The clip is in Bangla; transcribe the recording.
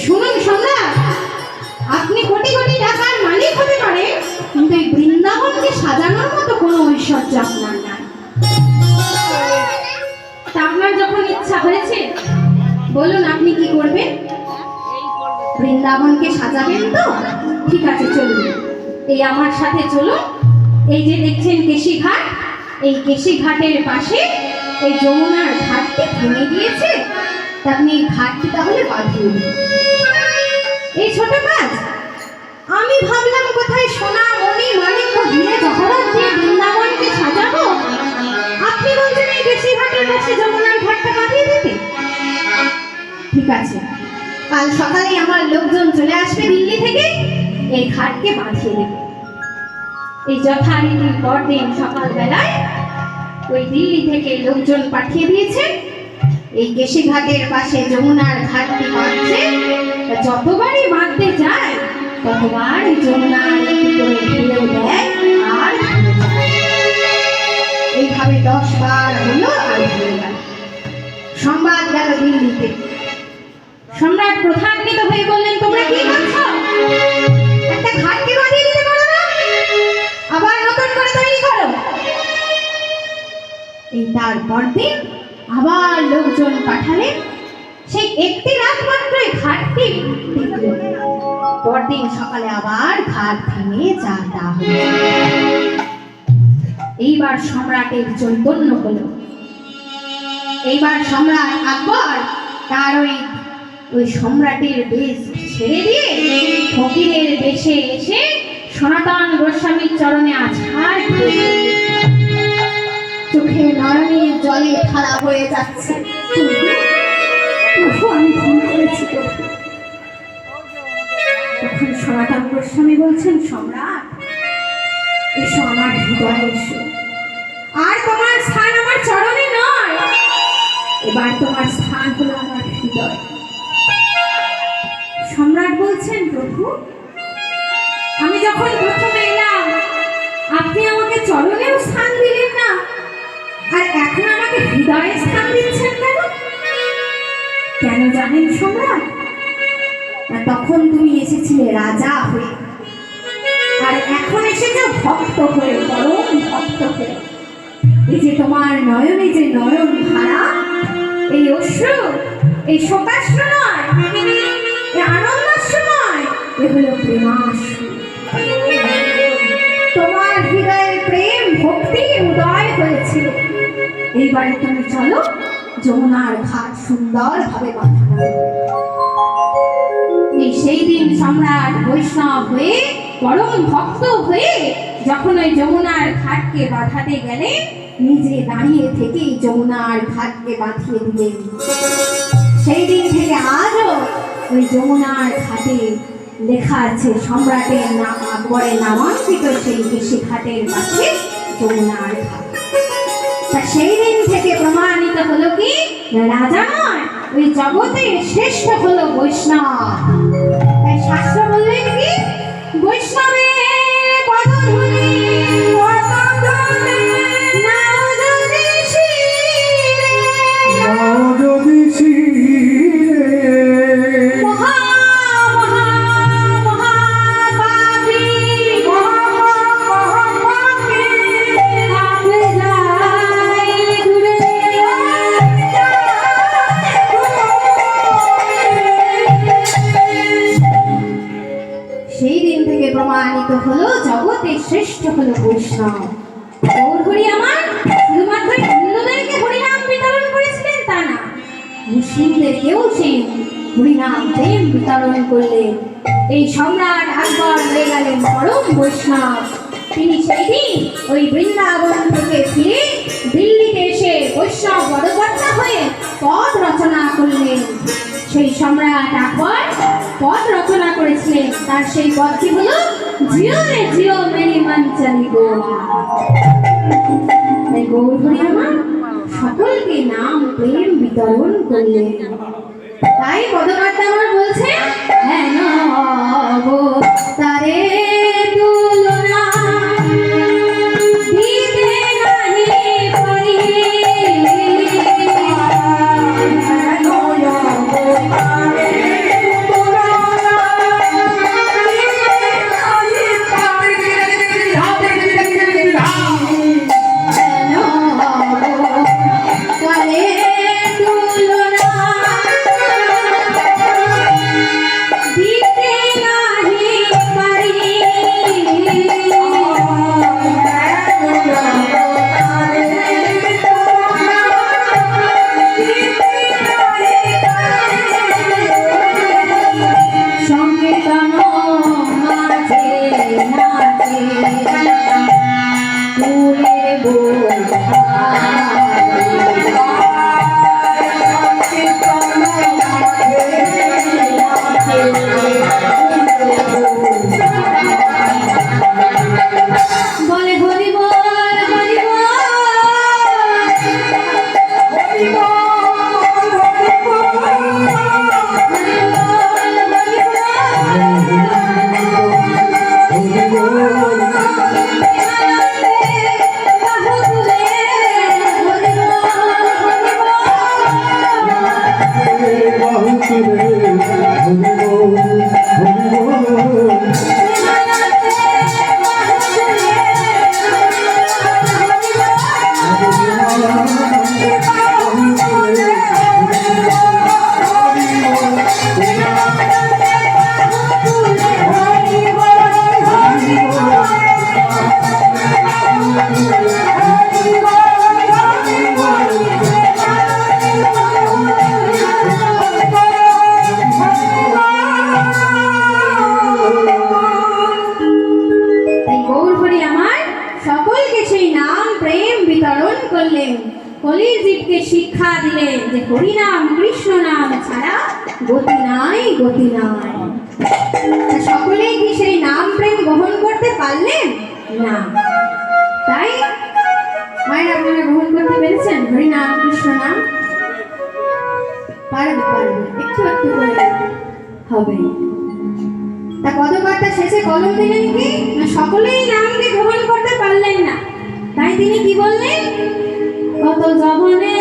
শুনুন সম্রাট, আপনি কোটি কোটি টাকার মালিক হতে পারেন, কিন্তু এই বৃন্দাবনকে সাজানোর মতো কোনো ঐশ্বর্য আপনার নাই। তা আপনার যখন ইচ্ছা হয়েছে, বলুন আপনি কি করবেন? বৃন্দাবনকে সাজাবেন তো? ঠিক আছে, চলুন, এই আমার সাথে চলুন। এই যে দেখছেন কেশিঘাট, এই কেশিঘাটের পাশে এই যমুনার ঘাটটি ভেঙে গিয়েছে, তা আপনি এই ঘাটটি তাহলে বাঁধিয়ে দিন। এই ছোট কাজ। আমি ভাবলাম কোথায় সোনা মণি মানিক্য দিয়ে জহরত দিয়ে বৃন্দাবনকে সাজাবো, আপনি বলছেন এই কেশিঘাটের পাশে যমুনার ঘাটটা বাঁধিয়ে দিতে। ঠিক আছে, কাল সকালে আমার লোকজন চলে আসবে দিল্লি থেকে, এই ঘাটকে বাঁধিয়ে দেবে। এই যথারীতি পরদিন সকালবেলায় ওই দিল্লি থেকে লোকজন পাঠিয়ে দিয়েছে, এই কেশিঘাটের পাশে যমুনার ঘাটটি বাঁধছে। যতবারই বাঁধতে যায় ততবার এই যমুনার একটু করে ঢেউ দেয় আর এইভাবে 10 বার হলো আর ভেঙে গেল। সংবাদ গেল দিল্লিতে। সম্রাট প্রধান্বিত হয়ে বললেন, তোমরা কি করছো? একটা ঘাটকে বাঁধিয়ে দিতে পারো না? আবার নতুন করে তৈরি করো। এই তারপর দিন আবার লোকজন পাঠালেন, সেই একটি রাত মাত্রই ঘাটটি টিকল। পরদিন সকালে আবার ঘাট ভেঙে যা তা হলো। এইবার সম্রাটের চৈতন্য হলো। এইবার সম্রাট আকবর তার ওই সম্রাটের বেশ ছেড়ে দিয়ে ফকিরের বেশে এসে সনাতন গোস্বামীর চরণে আছাড় খেয়ে চোখে নয়নের জলে ধারা হয়ে যাচ্ছে। আমি ভুল করেছি। তখন সনাতন গোস্বামী বলছেন, সম্রাট এসো আমার হৃদয়ে এসো, আর তোমার স্থান আমার চরণে নয়, এবার তোমার স্থান হলো আমার হৃদয়। সম্রাট বলছেন, প্রভু আমি যখন প্রথমে এলাম আপনি আমাকে চরণেও স্থান দিলেন না, আর এখন আমাকে হৃদয়ে স্থান দিচ্ছেন কেন? কেন জানেন সম্রাট? তখন তুমি এসেছিলে রাজা হয়ে, আর এখন এসেছো ভক্ত হয়ে, পরম ভক্ত হয়ে। এই যে তোমার নয়নে যে নয়ন ধারা, এই অশ্রু, এই শোকাশ্রু নয়, এই আনন্দাশ্রু নয়, এ হলো প্রেমাশ্রু। তোমার হৃদয়ে প্রেম ভক্তি উদয় হয়েছিল। এইবারে তুমি চলো, যমুনার ঘাট সুন্দর ভাবে বাঁধানো। এই সেই দিন সম্রাট বৈষ্ণব হয়ে, পরম ভক্ত হয়ে যখন ওই যমুনার ঘাটকে বাঁধাতে গেলে, নিজে দাঁড়িয়ে থেকেই যমুনার ঘাটকে বাঁধিয়ে দিলেন। সেই দিন থেকে আজও ওই যমুনার ঘাটে লেখা আছে সম্রাটের নাম, আকবরের নামাঙ্কিত সেই কেশিঘাটের পাশে যমুনার ঘাট। তা সেই দিন থেকে প্রমাণিত হলো কি, রাজা নয়, ওই জগতের শ্রেষ্ঠ হলো বৈষ্ণব। তাই শাস্ত্র বললেন কি, বৈষ্ণবের পদধূলি প্রমাণিত হলো জগতের শ্রেষ্ঠ হলো বৈষ্ণব। ওর হরি আমার শুধুমাত্র হিন্দুদেরকে হরিনাম বিতরণ করেছিলেন তা না, মুসলিমদেরকেও সেই হরিনাম প্রেম বিতরণ করলেন। এই সম্রাট আকবর হয়ে গেলেন পরম বৈষ্ণব। তিনি সেই দিন ওই বৃন্দাবন থেকে ফিরে দিল্লিতে এসে বৈষ্ণব বড়কর্তা হয়ে পদ রচনা করলেন। সেই সম্রাট আকবর পদ রচনা করেছিলেন, তার সেই পদটি হলো জিও রে জিও মেরি মন চলি গোয়া। তাই গৌর হরি আমার সকলকে নাম প্রেম বিতরণ করলেন। তাই পদকর্তা আমার বলছে, হ্যাঁ তারে তুলনা দিতে নাহি পারি। Oh কলির জীবকে শিক্ষা দিলেন যে হরিনাম কৃষ্ণ নাম ছাড়া গতি নাই, গতি নাই। সকলেই কি সেই নাম প্রেম গ্রহণ করতে পারলেন না? তাই মায়ের আপনারা গ্রহণ করতে পেরেছেন হরিনাম কৃষ্ণ নাম? পারবে পারবে, একটু একটু করে হবে। তা পদকর্তা শেষে কলম দিলেন কি না সকলেই নামকে গ্রহণ করতে পারলেন না, তাই তিনি কি বললেন? কত জবনে